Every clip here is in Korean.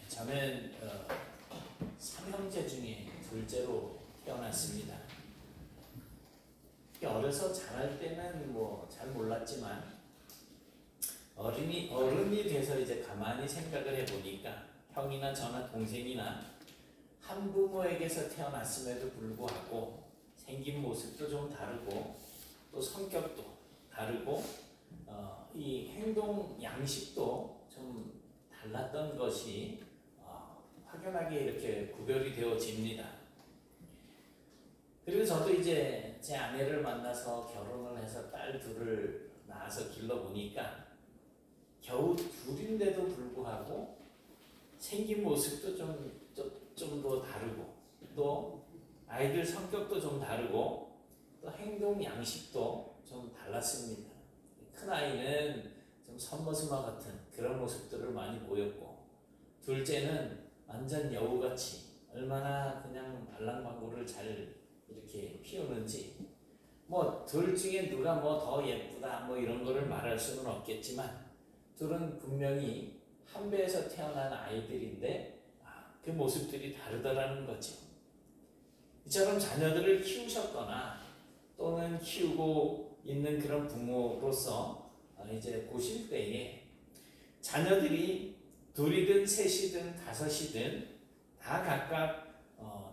저는 삼형제 중에 둘째로 태어났습니다. 어려서 자랄 때는 뭐 잘 몰랐지만 어른이 돼서 이제 가만히 생각을 해보니까 형이나 저나 동생이나 한 부모에게서 태어났음에도 불구하고 생긴 모습도 좀 다르고 또 성격도 다르고 이 행동 양식도 좀 달랐던 것이 확연하게 이렇게 구별이 되어집니다. 그리고 저도 이제 제 아내를 만나서 결혼을 해서 딸 둘을 낳아서 길러보니까 겨우 둘인데도 불구하고 생긴 모습도 좀 더 다르고 또 아이들 성격도 좀 다르고 또 행동 양식도 좀 달랐습니다. 큰 아이는 좀 선머스마 같은 그런 모습들을 많이 보였고 둘째는 완전 여우같이 얼마나 그냥 알랑방구를 잘 이렇게 피우는지 뭐 둘 중에 누가 뭐 더 예쁘다 뭐 이런 거를 말할 수는 없겠지만 둘은 분명히 한 배에서 태어난 아이들인데 그 모습들이 다르더라는 거죠. 이처럼 자녀들을 키우셨거나 또는 키우고 있는 그런 부모로서 이제 보실 때에 자녀들이 둘이든 셋이든 다섯이든 다 각각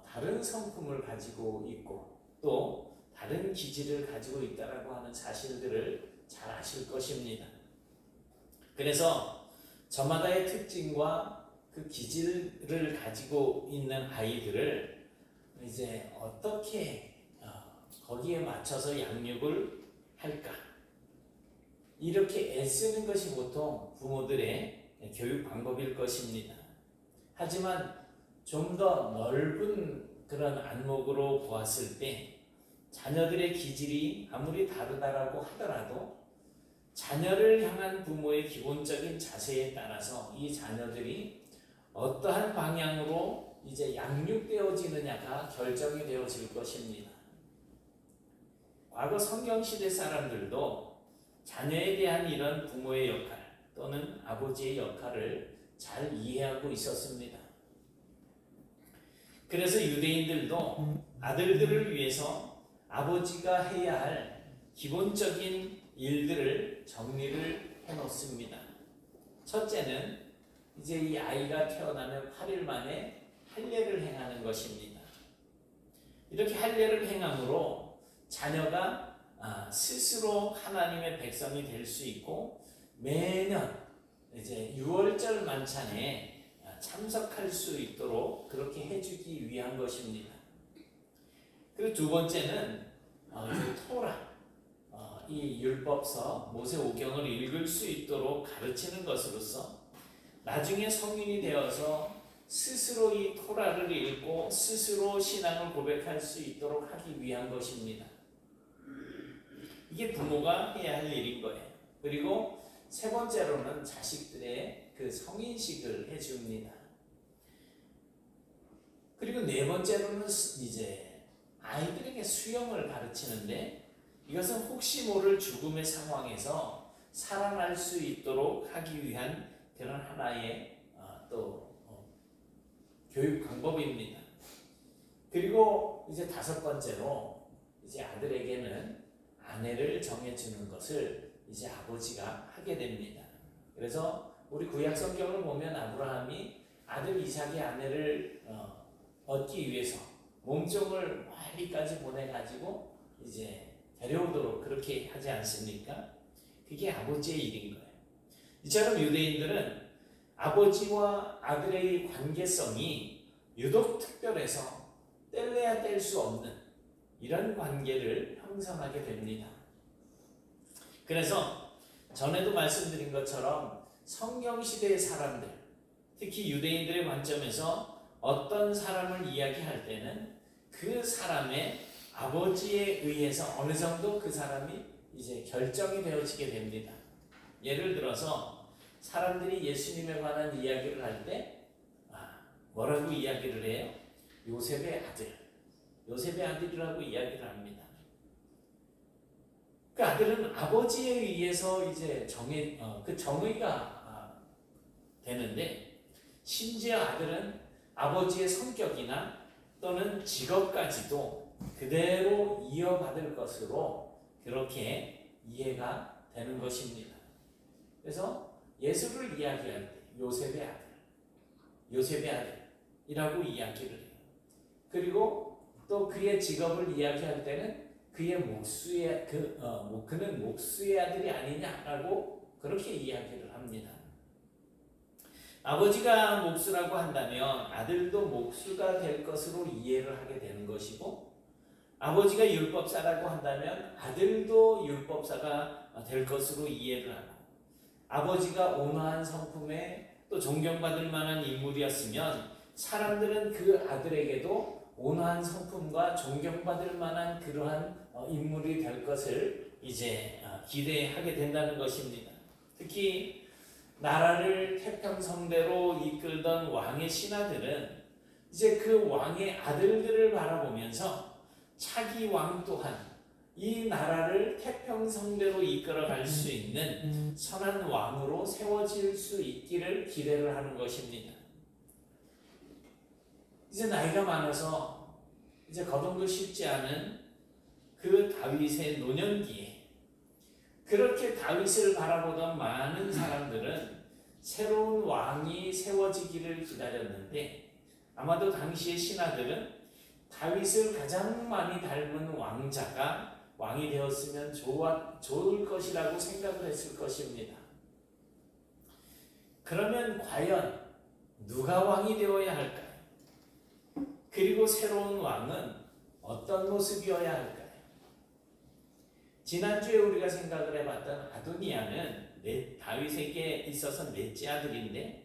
다른 성품을 가지고 있고 또 다른 기질을 가지고 있다라고 하는 사실들을 잘 아실 것입니다. 그래서 저마다의 특징과 그 기질을 가지고 있는 아이들을 이제 어떻게 거기에 맞춰서 양육을 할까? 이렇게 애쓰는 것이 보통 부모들의 교육 방법일 것입니다. 하지만 좀 더 넓은 그런 안목으로 보았을 때 자녀들의 기질이 아무리 다르다라고 하더라도 자녀를 향한 부모의 기본적인 자세에 따라서 이 자녀들이 어떠한 방향으로 이제 양육되어지느냐가 결정이 되어질 것입니다. 과거 성경시대 사람들도 자녀에 대한 이런 부모의 역할 또는 아버지의 역할을 잘 이해하고 있었습니다. 그래서 유대인들도 아들들을 위해서 아버지가 해야 할 기본적인 일들을 정리를 해놓습니다. 첫째는 이제 이 아이가 태어나면 8일 만에 할례를 행하는 것입니다. 이렇게 할례를 행함으로 자녀가 스스로 하나님의 백성이 될 수 있고 매년 이제 유월절 만찬에 참석할 수 있도록 그렇게 해주기 위한 것입니다. 그리고 두 번째는 토라, 이 율법서 모세오경을 읽을 수 있도록 가르치는 것으로서 나중에 성인이 되어서 스스로 이 토라를 읽고 스스로 신앙을 고백할 수 있도록 하기 위한 것입니다. 이게 부모가 해야 할 일인 거예요. 그리고 세 번째로는 자식들의 그 성인식을 해줍니다. 그리고 네 번째로는 이제 아이들에게 수영을 가르치는데 이것은 혹시 모를 죽음의 상황에서 살아날 수 있도록 하기 위한 그런 하나의 교육 방법입니다. 그리고 이제 다섯 번째로 이제 아들에게는 아내를 정해주는 것을 이제 아버지가 하게 됩니다. 그래서 우리 구약 성경을 보면 아브라함이 아들 이삭의 아내를 얻기 위해서 몸종을 멀리까지 보내가지고 이제 데려오도록 그렇게 하지 않습니까? 그게 아버지의 일인 거예요. 이처럼 유대인들은 아버지와 아들의 관계성이 유독 특별해서 뗄래야 뗄 수 없는 이런 관계를 형성하게 됩니다. 그래서 전에도 말씀드린 것처럼 성경시대의 사람들, 특히 유대인들의 관점에서 어떤 사람을 이야기할 때는 그 사람의 아버지에 의해서 어느 정도 그 사람이 이제 결정이 되어지게 됩니다. 예를 들어서 사람들이 예수님에 관한 이야기를 할 때 뭐라고 이야기를 해요? 요셉의 아들, 요셉의 아들이라고 이야기를 합니다. 그 아들은 아버지에 의해서 이제 그 정의가 되는데 심지어 아들은 아버지의 성격이나 또는 직업까지도 그대로 이어받을 것으로 그렇게 이해가 되는 것입니다. 그래서 예수를 이야기할 때 요셉의 아들이라고 이야기를 해요. 그리고 또 그의 직업을 이야기할 때는 그는 목수의 아들이 아니냐라고 그렇게 이야기를 합니다. 아버지가 목수라고 한다면 아들도 목수가 될 것으로 이해를 하게 되는 것이고, 아버지가 율법사라고 한다면 아들도 율법사가 될 것으로 이해를 하고, 아버지가 온화한 성품에 또 존경받을 만한 인물이었으면 사람들은 그 아들에게도 온화한 성품과 존경받을 만한 그러한 인물이 될 것을 이제 기대하게 된다는 것입니다. 특히 나라를 태평성대로 이끌던 왕의 신하들은 이제 그 왕의 아들들을 바라보면서 차기 왕 또한 이 나라를 태평성대로 이끌어갈 수 있는 선한 왕으로 세워질 수 있기를 기대를 하는 것입니다. 이제 나이가 많아서 이제 거동도 쉽지 않은 그 다윗의 노년기에 그렇게 다윗을 바라보던 많은 사람들은 새로운 왕이 세워지기를 기다렸는데, 아마도 당시의 신하들은 다윗을 가장 많이 닮은 왕자가 왕이 되었으면 좋을 것이라고 생각을 했을 것입니다. 그러면 과연 누가 왕이 되어야 할까요? 그리고 새로운 왕은 어떤 모습이어야 할까요? 지난주에 우리가 생각을 해봤던 아도니아는 다윗에게 있어서 넷째 아들인데,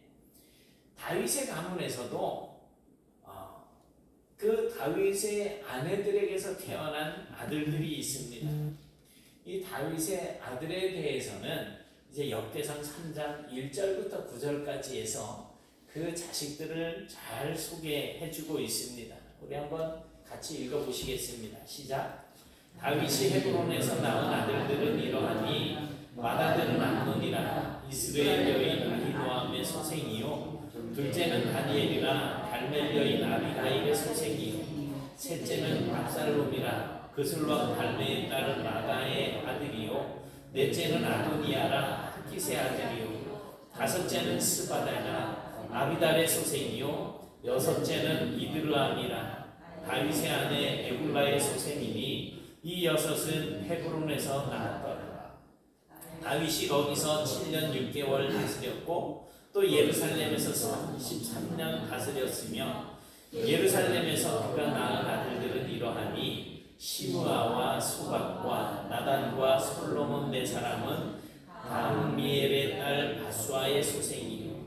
다윗의 가문에서도 그 다윗의 아내들에게서 태어난 아들들이 있습니다. 이 다윗의 아들에 대해서는 이제 역대상 3장 1절부터 9절까지 해서 그 자식들을 잘 소개해주고 있습니다. 우리 한번 같이 읽어보시겠습니다. 시작. 다윗이 헤브론에서 낳은 아들들은 이러하니, 맏아들은 암논이라 이스라엘 여인 아히노암의 소생이요, 둘째는 다니엘이라 갈멜 여인 아비가일의 소생이요, 셋째는 압살롬이라 그슬 왕 갈멜의 딸 마가의 아들이요, 넷째는 아도니아라 하깃의 아들이요, 다섯째는 스바다라 아비달의 소생이요, 여섯째는 이드르암이라 다윗의 아내 에굴라의 소생이니, 이 여섯은 헤브론에서 나왔더라. 다윗이 거기서 7년 6개월 다스렸고 또 예루살렘에서 33년 다스렸으며, 예루살렘에서 그가 낳은 아들들은 이러하니, 시므아와 소박과 나단과 솔로몬 네 사람은 다음미엘의 딸 바수아의 소생이요,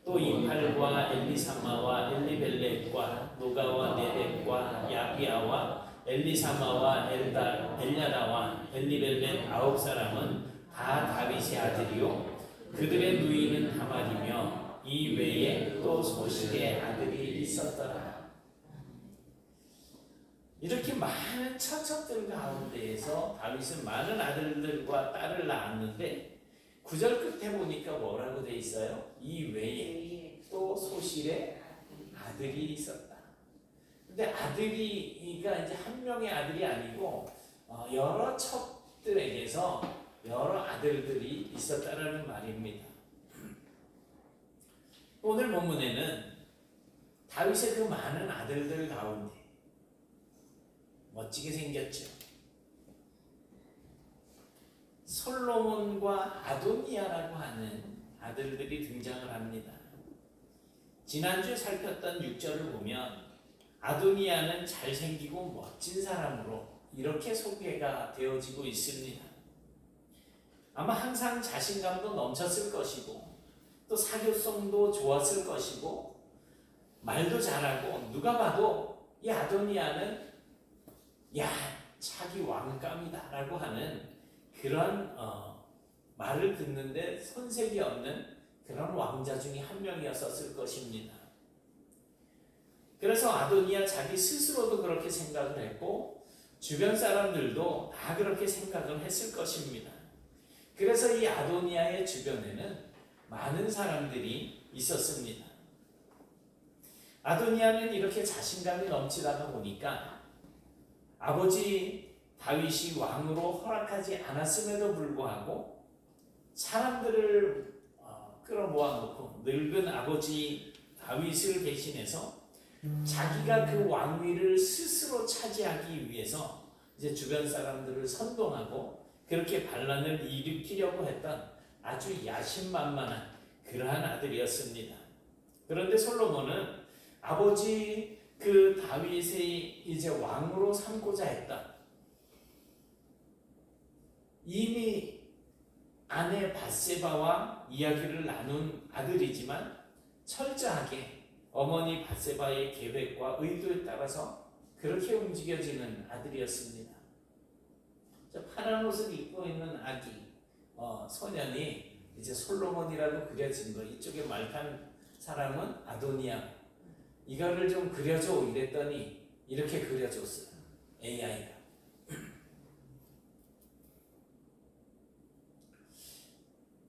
또 이팔과 엘리사마와 엘리벨렉과 노가와 네벡과 야비아와 엘리사마와 엘야다와 엘리벨렉 9사람은 다 다윗의 아들이요, 그들의 누이는 다말이며 이 외에 또 소식의 아들이 있었더라. 이렇게 많은 처척들 가운데에서 다윗은 많은 아들들과 딸을 낳았는데 9절 끝에 보니까 뭐라고 돼 있어요? 이 외에 또 소실의 아들이 있었다. 근데 아들이가 이제 한 명의 아들이 아니고 여러 척들에게서 여러 아들들이 있었다라는 말입니다. 오늘 본문에는 다윗의 그 많은 아들들 가운데 멋지게 생겼죠. 솔로몬과 아도니아라고 하는 아들들이 등장을 합니다. 지난주에 살폈던 6절을 보면 아도니아는 잘생기고 멋진 사람으로 이렇게 소개가 되어지고 있습니다. 아마 항상 자신감도 넘쳤을 것이고 또 사교성도 좋았을 것이고 말도 잘하고, 누가 봐도 이 아도니아는 야, 차기 왕감이다 라고 하는 그런 말을 듣는데 손색이 없는 그런 왕자 중에 한 명이었을 것입니다. 그래서 아도니아 자기 스스로도 그렇게 생각을 했고 주변 사람들도 다 그렇게 생각을 했을 것입니다. 그래서 이 아도니아의 주변에는 많은 사람들이 있었습니다. 아도니아는 이렇게 자신감이 넘치다가 보니까 아버지 다윗이 왕으로 허락하지 않았음에도 불구하고 사람들을 끌어모아놓고 늙은 아버지 다윗을 대신해서 자기가 그 왕위를 스스로 차지하기 위해서 이제 주변 사람들을 선동하고 그렇게 반란을 일으키려고 했던 아주 야심만만한 그러한 아들이었습니다. 그런데 솔로몬은 아버지 그 다윗의 이제 왕으로 삼고자 했던 이미 아내 밧세바와 이야기를 나눈 아들이지만 철저하게 어머니 밧세바의 계획과 의도에 따라서 그렇게 움직여지는 아들이었습니다. 파란 옷을 입고 있는 아기 소년이 이제 솔로몬이라고 그려진 거, 이쪽에 말탄 사람은 아도니아, 이거를 좀 그려줘 이랬더니 이렇게 그려줬어요. AI가.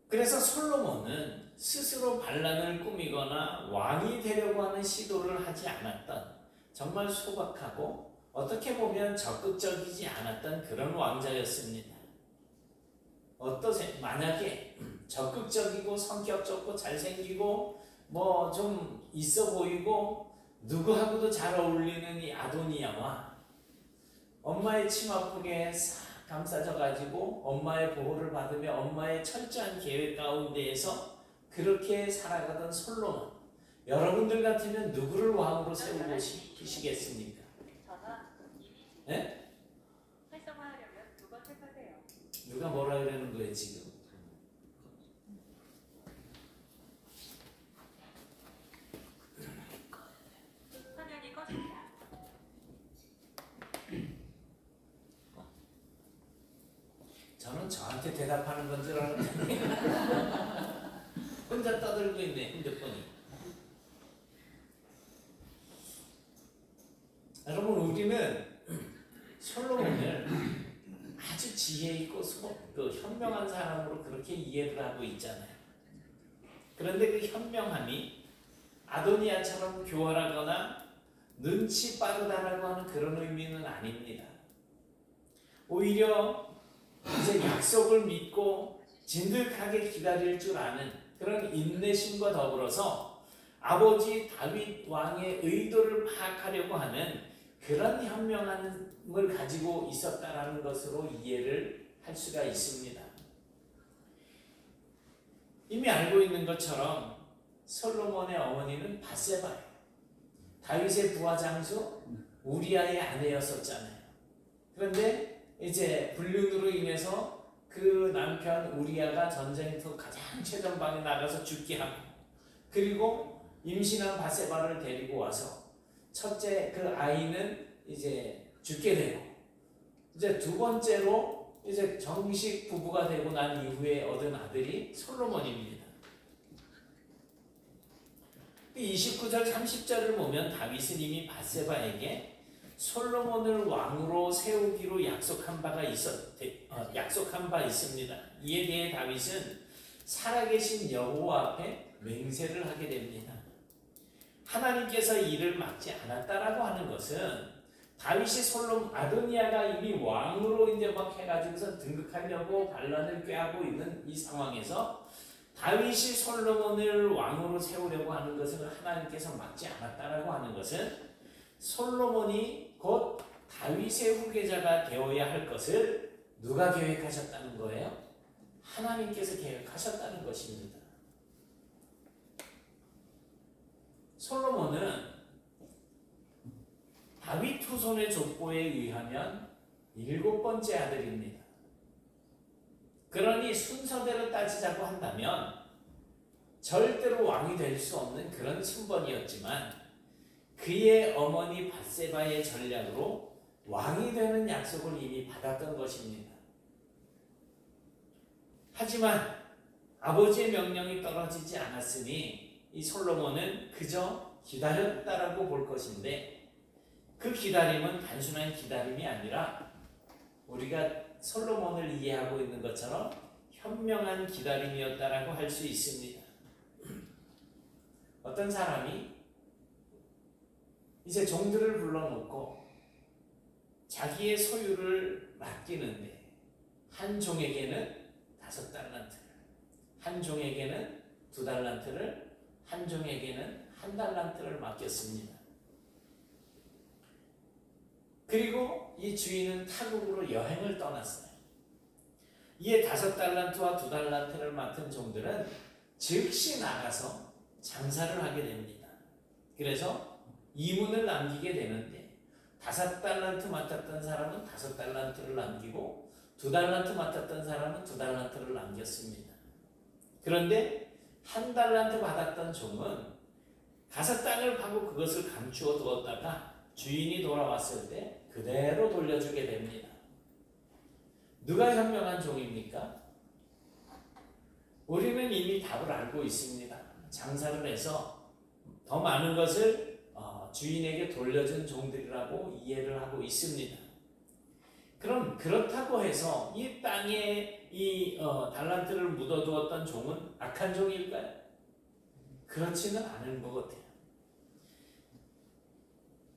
그래서 솔로몬은 스스로 반란을 꾸미거나 왕이 되려고 하는 시도를 하지 않았던 정말 소박하고 어떻게 보면 적극적이지 않았던 그런 왕자였습니다. 어떠세요? 만약에 적극적이고 성격 좋고 잘생기고 뭐 좀 있어 보이고 누구하고도 잘 어울리는 이 아도니아와 엄마의 치마폭에 싹 감싸져 가지고 엄마의 보호를 받으며 엄마의 철저한 계획 가운데에서 그렇게 살아가던 솔로몬, 여러분들 같으면 누구를 왕으로 세우고 싶으시겠습니까? 네? 활성화하려면 2번 택하세요. 누가 뭐라 그러는 거예요 지금? 화면이 꺼집니다. 저는 저한테 대답하는 건 줄 알았는데 혼자 떠들고 있네 핸드폰이. 여러분, 우리는 솔로몬을 아주 지혜 있고 현명한 사람으로 그렇게 이해를 하고 있잖아요. 그런데 그 현명함이 아도니아처럼 교활하거나 눈치 빠르다라고 하는 그런 의미는 아닙니다. 오히려 이제 약속을 믿고 진득하게 기다릴 줄 아는 그런 인내심과 더불어서 아버지 다윗 왕의 의도를 파악하려고 하는 그런 현명함을 가지고 있었다라는 것으로 이해를 할 수가 있습니다. 이미 알고 있는 것처럼 솔로몬의 어머니는 밧세바예요. 다윗의 부하 장수 우리아의 아내였었잖아요. 그런데 이제 불륜으로 인해서 그 남편 우리아가 전쟁터 가장 최전방에 나가서 죽게 하고, 그리고 임신한 밧세바를 데리고 와서 첫째 그 아이는 이제 죽게 되고, 이제 두 번째로 이제 정식 부부가 되고 난 이후에 얻은 아들이 솔로몬입니다. 29절 30절을 보면 다윗은 이미 밧세바에게 솔로몬을 왕으로 세우기로 약속한 바 있습니다. 이에 대해 다윗은 살아계신 여호와 앞에 맹세를 하게 됩니다. 하나님께서 이를 막지 않았다라고 하는 것은 다윗이 아도니아가 이미 왕으로 이제 막 해가지고서 등극하려고 반란을 꾀하고 있는 이 상황에서 다윗이 솔로몬을 왕으로 세우려고 하는 것을 하나님께서 막지 않았다라고 하는 것은 솔로몬이 곧 다윗의 후계자가 되어야 할 것을 누가 계획하셨다는 거예요? 하나님께서 계획하셨다는 것입니다. 솔로몬은 다윗 후손의 족보에 의하면 7번째 아들입니다. 그러니 순서대로 따지자고 한다면 절대로 왕이 될 수 없는 그런 순번이었지만 그의 어머니 밧세바의 전략으로 왕이 되는 약속을 이미 받았던 것입니다. 하지만 아버지의 명령이 떨어지지 않았으니 이 솔로몬은 그저 기다렸다라고 볼 것인데, 그 기다림은 단순한 기다림이 아니라 우리가 솔로몬을 이해하고 있는 것처럼 현명한 기다림이었다라고 할 수 있습니다. 어떤 사람이 이제 종들을 불러놓고 자기의 소유를 맡기는데 한 종에게는 5달란트를, 한 종에게는 2달란트를, 한 종에게는 1달란트를 맡겼습니다. 그리고 이 주인은 타국으로 여행을 떠났어요. 이에 5달란트와 2달란트를 맡은 종들은 즉시 나가서 장사를 하게 됩니다. 그래서 이문을 남기게 되는데 5달란트 맡았던 사람은 5달란트를 남기고 2달란트 맡았던 사람은 2달란트를 남겼습니다. 그런데 1달란트 받았던 종은 가서 땅을 파고 그것을 감추어 두었다가 주인이 돌아왔을 때 그대로 돌려주게 됩니다. 누가 현명한 종입니까? 우리는 이미 답을 알고 있습니다. 장사를 해서 더 많은 것을 주인에게 돌려준 종들이라고 이해를 하고 있습니다. 그럼 그렇다고 해서 이 땅에 이 달란트를 묻어두었던 종은 악한 종일까요? 그렇지는 않은 것 같아요.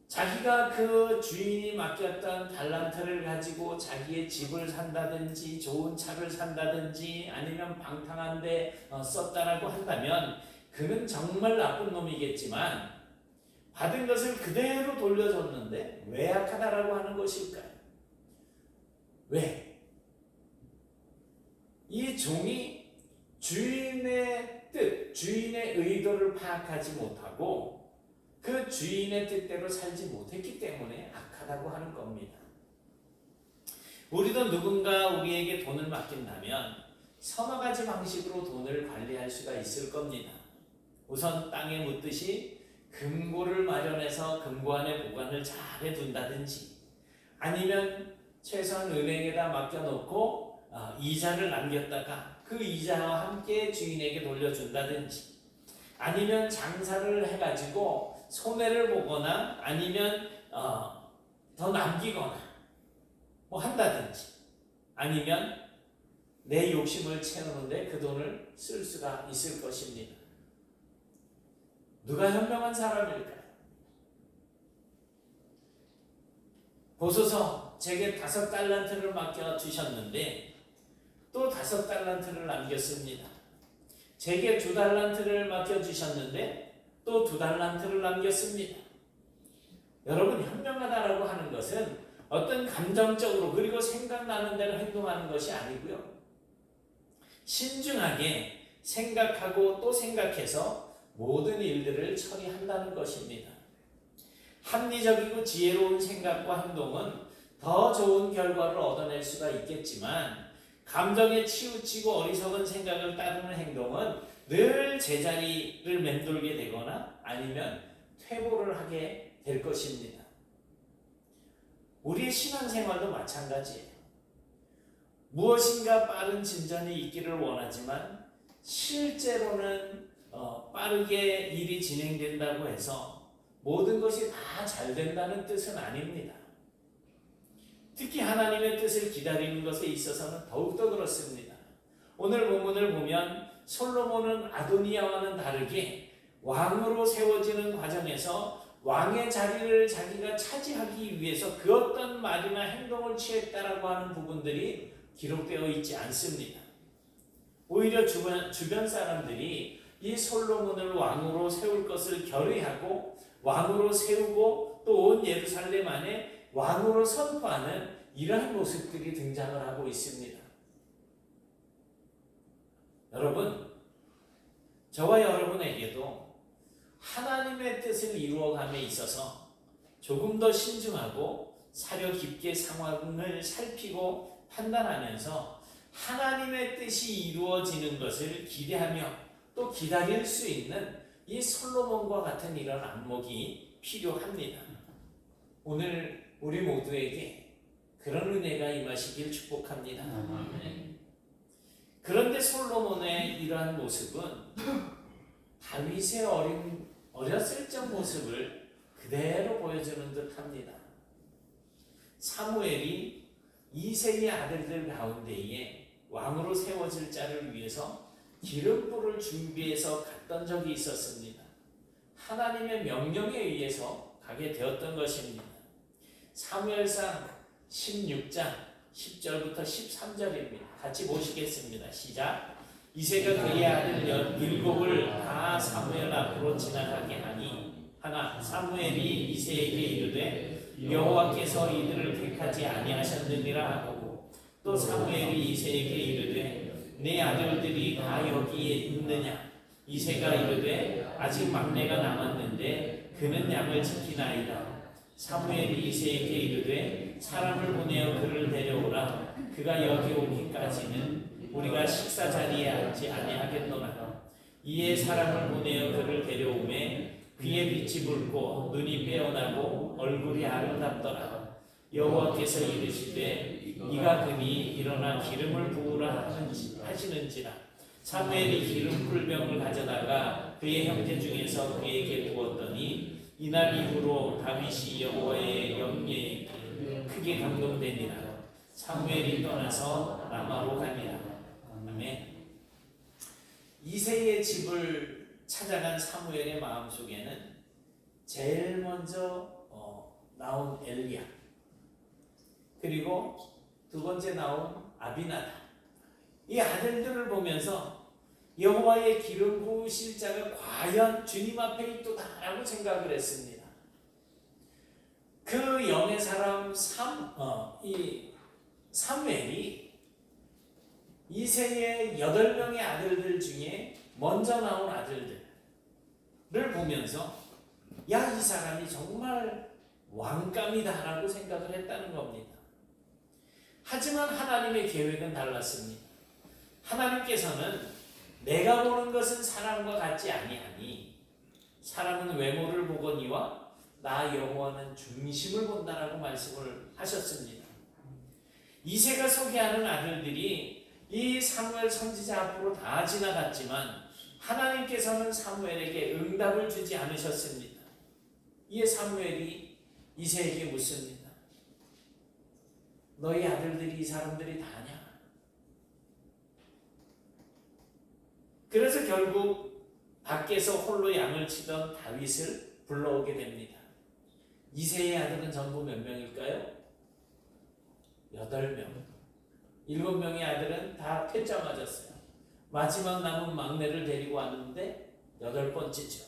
자기가 그 주인이 맡겼던 달란트를 가지고 자기의 집을 산다든지 좋은 차를 산다든지 아니면 방탕한 데 썼다라고 한다면 그는 정말 나쁜 놈이겠지만 받은 것을 그대로 돌려줬는데 왜 악하다라고 하는 것일까요? 왜? 이 종이 주인의 뜻, 주인의 의도를 파악하지 못하고 그 주인의 뜻대로 살지 못했기 때문에 악하다고 하는 겁니다. 우리도 누군가 우리에게 돈을 맡긴다면 서너 가지 방식으로 돈을 관리할 수가 있을 겁니다. 우선 땅에 묻듯이 금고를 마련해서 금고 안에 보관을 잘 해둔다든지 아니면 최소한 은행에다 맡겨놓고 이자를 남겼다가 그 이자와 함께 주인에게 돌려준다든지 아니면 장사를 해가지고 손해를 보거나 아니면 더 남기거나 뭐 한다든지 아니면 내 욕심을 채우는데 그 돈을 쓸 수가 있을 것입니다. 누가 현명한 사람일까요? 보소서 제게 5달란트를 맡겨주셨는데 또 5달란트를 남겼습니다. 제게 2달란트를 맡겨주셨는데 또 2달란트를 남겼습니다. 여러분 현명하다라고 하는 것은 어떤 감정적으로 그리고 생각나는 대로 행동하는 것이 아니고요. 신중하게 생각하고 또 생각해서 모든 일들을 처리한다는 것입니다. 합리적이고 지혜로운 생각과 행동은 더 좋은 결과를 얻어낼 수가 있겠지만 감정에 치우치고 어리석은 생각을 따르는 행동은 늘 제자리를 맴돌게 되거나 아니면 퇴보를 하게 될 것입니다. 우리의 신앙생활도 마찬가지예요. 무엇인가 빠른 진전이 있기를 원하지만 실제로는 빠르게 일이 진행된다고 해서 모든 것이 다 잘 된다는 뜻은 아닙니다. 특히 하나님의 뜻을 기다리는 것에 있어서는 더욱더 그렇습니다. 오늘 본문을 보면 솔로몬은 아도니아와는 다르게 왕으로 세워지는 과정에서 왕의 자리를 자기가 차지하기 위해서 그 어떤 말이나 행동을 취했다라고 하는 부분들이 기록되어 있지 않습니다. 오히려 주변 사람들이 이 솔로몬을 왕으로 세울 것을 결의하고 왕으로 세우고 또 온 예루살렘 안에 왕으로 선포하는 이러한 모습들이 등장을 하고 있습니다. 여러분, 저와 여러분에게도 하나님의 뜻을 이루어감에 있어서 조금 더 신중하고 사려 깊게 상황을 살피고 판단하면서 하나님의 뜻이 이루어지는 것을 기대하며 또 기다릴 수 있는 이 솔로몬과 같은 이런 안목이 필요합니다. 오늘 우리 모두에게 그런 은혜가 임하시길 축복합니다. 그런데 솔로몬의 이러한 모습은 다윗의 어렸을 적 모습을 그대로 보여주는 듯합니다. 사무엘이 이새의 아들들 가운데에 왕으로 세워질 자를 위해서 기름불을 준비해서 갔던 적이 있었습니다. 하나님의 명령에 의해서 가게 되었던 것입니다. 사무엘상 16장 10절부터 13절입니다. 같이 보시겠습니다. 시작. 이새가 그의 아들 17을 다 사무엘 앞으로 지나가게 하니 하나 사무엘이 이새에게 이르되 여호와께서 이들을 택하지 아니하셨느니라 하고 또 사무엘이 이새에게 이르되 내 아들들이 다 여기에 있느냐. 이새가 이르되 아직 막내가 남았는데 그는 양을 지키나이다. 사무엘이 이새에게 이르되 사람을 보내어 그를 데려오라. 그가 여기 오기까지는 우리가 식사 자리에 앉지 아니하겠노라. 이에 사람을 보내어 그를 데려오매 그의 빛이 붉고 눈이 빼어나고 얼굴이 아름답더라. 여호와께서 이르시되 이가 그니 일어나 기름을 부으라 하시는지라. 사무엘이 기름 풀병을 가져다가 그의 형제 중에서 그에게 부었더니 이날 이후로 다윗이 여호와의 영예에 크게 감동되니라. 사무엘이 떠나서 라마로 가니라. 아멘. 이새의 집을 찾아간 사무엘의 마음속에는 제일 먼저 나온 엘리야, 그리고 두 번째 나온 아비나답, 이 아들들을 보면서 여호와의 기름 부으실 자가 과연 주님 앞에 있도다라고 생각을 했습니다. 그 영의 사람 사무엘이 이새의 8명의 아들들 중에 먼저 나온 아들들을 보면서 야, 이 사람이 정말 왕감이다라고 생각을 했다는 겁니다. 하지만 하나님의 계획은 달랐습니다. 하나님께서는 내가 보는 것은 사람과 같지 아니하니 사람은 외모를 보거니와 나 여호와는 중심을 본다라고 말씀을 하셨습니다. 이새가 소개하는 아들들이 이 사무엘 선지자 앞으로 다 지나갔지만 하나님께서는 사무엘에게 응답을 주지 않으셨습니다. 이에 사무엘이 이새에게 묻습니다. 너희 아들들이 이 사람들이 다냐? 그래서 결국 밖에서 홀로 양을 치던 다윗을 불러오게 됩니다. 이새의 아들은 전부 몇 명일까요? 8명. 7명의 아들은 다 퇴짜 맞았어요. 마지막 남은 막내를 데리고 왔는데 8번째죠.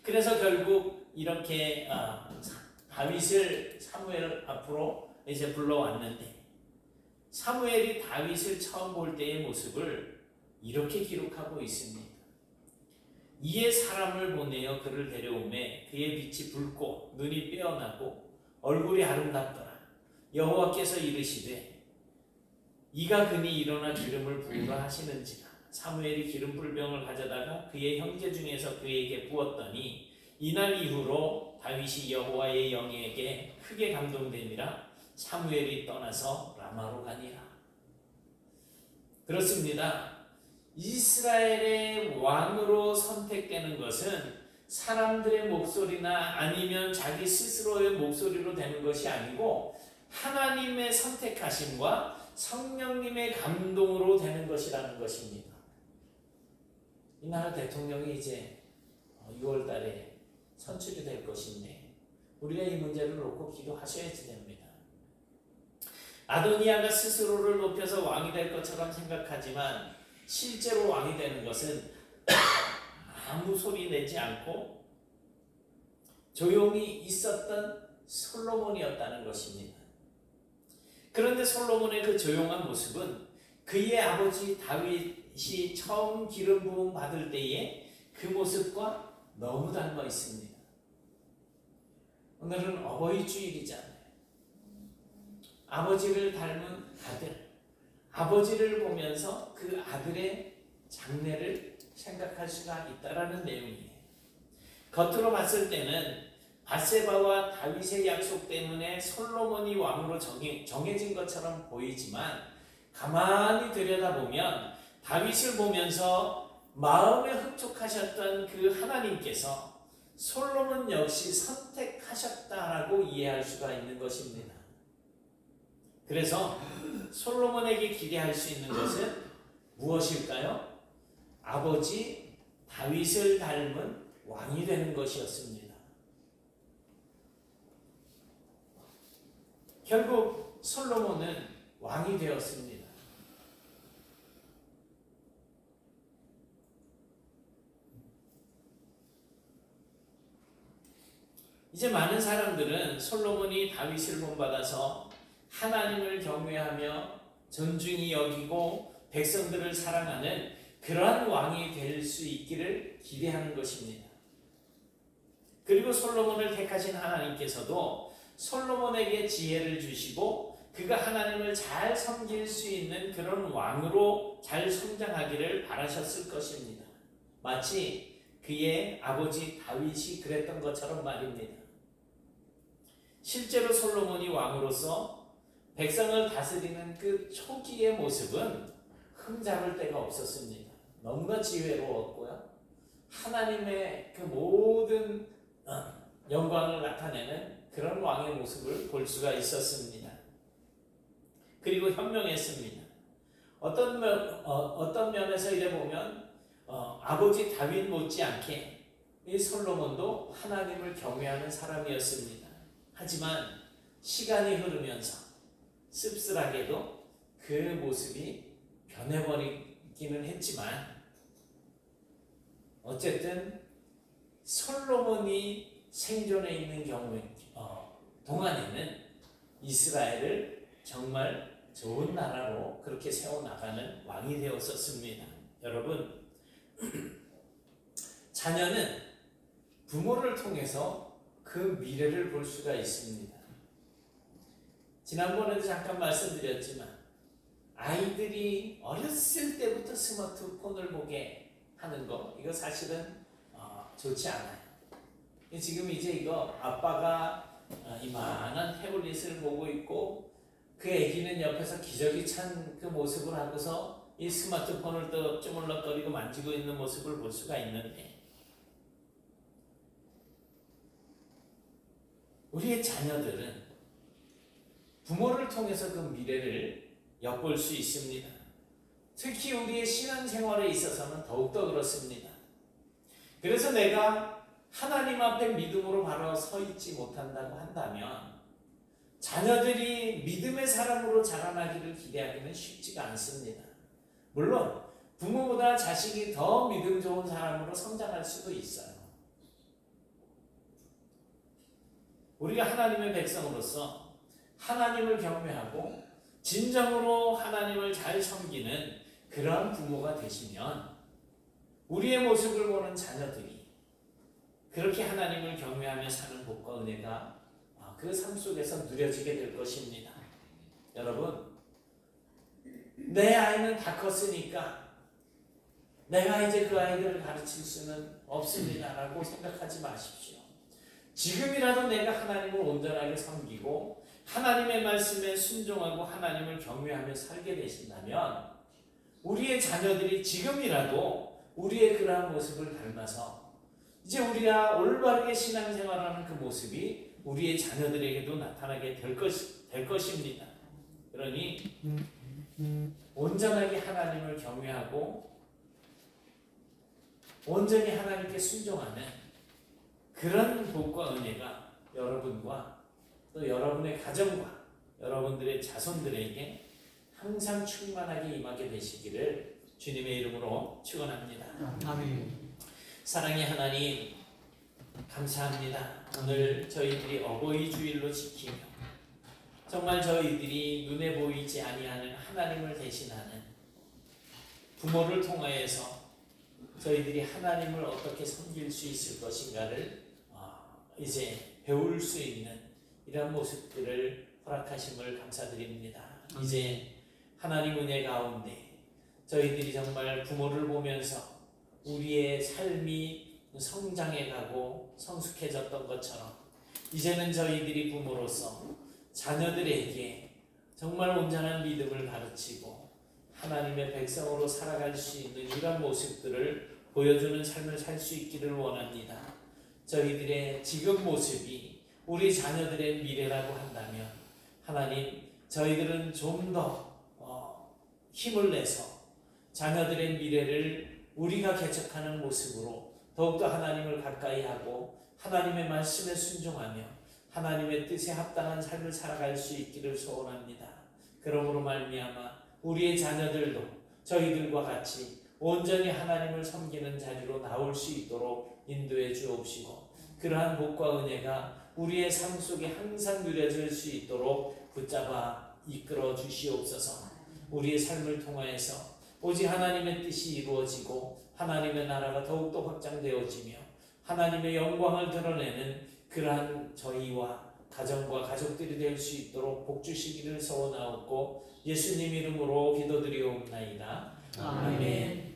그래서 결국 이렇게 다윗을 사무엘 앞으로 이제 불러왔는데 사무엘이 다윗을 처음 볼 때의 모습을 이렇게 기록하고 있습니다. 이에 사람을 보내어 그를 데려오매 그의 빛이 붉고 눈이 빼어나고 얼굴이 아름답더라. 여호와께서 이르시되 이가 그니 일어나 기름을 부으라 하시는지라. 사무엘이 기름 불병을 가져다가 그의 형제 중에서 그에게 부었더니 이날 이후로 다윗이 여호와의 영에게 크게 감동되니라. 사무엘이 떠나서 라마로 가니라. 그렇습니다. 이스라엘의 왕으로 선택되는 것은 사람들의 목소리나 아니면 자기 스스로의 목소리로 되는 것이 아니고 하나님의 선택하심과 성령님의 감동으로 되는 것이라는 것입니다. 이 나라 대통령이 이제 6월 달에 선출이 될 것인데 우리가 이 문제를 놓고 기도하셔야지 됩니다. 아도니아가 스스로를 높여서 왕이 될 것처럼 생각하지만 실제로 왕이 되는 것은 아무 소리 내지 않고 조용히 있었던 솔로몬이었다는 것입니다. 그런데 솔로몬의 그 조용한 모습은 그의 아버지 다윗이 처음 기름 부음 받을 때의 그 모습과 너무 닮아 있습니다. 오늘은 어버이 주일이잖아요. 아버지를 닮은 아들, 아버지를 보면서 그 아들의 장래를 생각할 수가 있다라는 내용이에요. 겉으로 봤을 때는 밧세바와 다윗의 약속 때문에 솔로몬이 왕으로 정해진 것처럼 보이지만 가만히 들여다보면 다윗을 보면서 마음에 흡족하셨던 그 하나님께서 솔로몬 역시 선택하셨다라고 이해할 수가 있는 것입니다. 그래서 솔로몬에게 기대할 수 있는 것은 무엇일까요? 아버지 다윗을 닮은 왕이 되는 것이었습니다. 결국 솔로몬은 왕이 되었습니다. 이제 많은 사람들은 솔로몬이 다윗을 본받아서 하나님을 경외하며 존중히 여기고 백성들을 사랑하는 그러한 왕이 될 수 있기를 기대하는 것입니다. 그리고 솔로몬을 택하신 하나님께서도 솔로몬에게 지혜를 주시고 그가 하나님을 잘 섬길 수 있는 그런 왕으로 잘 성장하기를 바라셨을 것입니다. 마치 그의 아버지 다윗이 그랬던 것처럼 말입니다. 실제로 솔로몬이 왕으로서 백성을 다스리는 그 초기의 모습은 흠잡을 데가 없었습니다. 너무나 지혜로웠고요. 하나님의 그 모든 영광을 나타내는 그런 왕의 모습을 볼 수가 있었습니다. 그리고 현명했습니다. 어떤 면에서 이래 보면 아버지 다윗 못지않게 이 솔로몬도 하나님을 경외하는 사람이었습니다. 하지만 시간이 흐르면서 씁쓸하게도 그 모습이 변해버리기는 했지만 어쨌든 솔로몬이 생존해 있는 동안에는 이스라엘을 정말 좋은 나라로 그렇게 세워나가는 왕이 되었었습니다. 여러분, 자녀는 부모를 통해서 그 미래를 볼 수가 있습니다. 지난번에도 잠깐 말씀드렸지만 아이들이 어렸을 때부터 스마트폰을 보게 하는 거, 이거 사실은 좋지 않아요. 지금 이제 이거 아빠가 이만한 태블릿을 보고 있고 그 아기는 옆에서 기저귀 찬 그 모습을 하고서 이 스마트폰을 또 쪼물럭거리고 만지고 있는 모습을 볼 수가 있는데, 우리의 자녀들은 부모를 통해서 그 미래를 엿볼 수 있습니다. 특히 우리의 신앙생활에 있어서는 더욱더 그렇습니다. 그래서 내가 하나님 앞에 믿음으로 바로 서 있지 못한다고 한다면 자녀들이 믿음의 사람으로 자라나기를 기대하기는 쉽지가 않습니다. 물론 부모보다 자식이 더 믿음 좋은 사람으로 성장할 수도 있어요. 우리가 하나님의 백성으로서 하나님을 경외하고 진정으로 하나님을 잘 섬기는 그런 부모가 되시면 우리의 모습을 보는 자녀들이 그렇게 하나님을 경외하며 사는 복과 은혜가 그 삶 속에서 누려지게 될 것입니다. 여러분, 내 아이는 다 컸으니까 내가 이제 그 아이들을 가르칠 수는 없습니다 라고 생각하지 마십시오. 지금이라도 내가 하나님을 온전하게 섬기고 하나님의 말씀에 순종하고 하나님을 경외하며 살게 되신다면 우리의 자녀들이 지금이라도 우리의 그러한 모습을 닮아서 이제 우리가 올바르게 신앙생활하는 그 모습이 우리의 자녀들에게도 나타나게 될 것입니다. 그러니 온전하게 하나님을 경외하고 온전히 하나님께 순종하는 그런 복과 은혜가 여러분과 또 여러분의 가정과 여러분들의 자손들에게 항상 충만하게 임하게 되시기를 주님의 이름으로 축원합니다. 아멘. 사랑의 하나님, 감사합니다. 오늘 저희들이 어버이 주일로 지키며 정말 저희들이 눈에 보이지 아니하는 하나님을 대신하는 부모를 통하여서 저희들이 하나님을 어떻게 섬길 수 있을 것인가를 이제 배울 수 있는 이런 모습들을 허락하심을 감사드립니다. 이제 하나님 은혜 가운데 저희들이 정말 부모를 보면서 우리의 삶이 성장해가고 성숙해졌던 것처럼 이제는 저희들이 부모로서 자녀들에게 정말 온전한 믿음을 가르치고 하나님의 백성으로 살아갈 수 있는 이런 모습들을 보여주는 삶을 살 수 있기를 원합니다. 저희들의 지금 모습이 우리 자녀들의 미래라고 한다면 하나님, 저희들은 좀 더 힘을 내서 자녀들의 미래를 우리가 개척하는 모습으로 더욱더 하나님을 가까이 하고 하나님의 말씀에 순종하며 하나님의 뜻에 합당한 삶을 살아갈 수 있기를 소원합니다. 그러므로 말미암아 우리의 자녀들도 저희들과 같이 온전히 하나님을 섬기는 자리로 나올 수 있도록 인도해 주옵시고 그러한 복과 은혜가 우리의 삶 속에 항상 누려질 수 있도록 붙잡아 이끌어 주시옵소서. 우리의 삶을 통하여서 오직 하나님의 뜻이 이루어지고 하나님의 나라가 더욱더 확장되어지며 하나님의 영광을 드러내는 그러한 저희와 가정과 가족들이 될 수 있도록 복 주시기를 소원하옵고 예수님 이름으로 기도드리옵나이다. 아멘.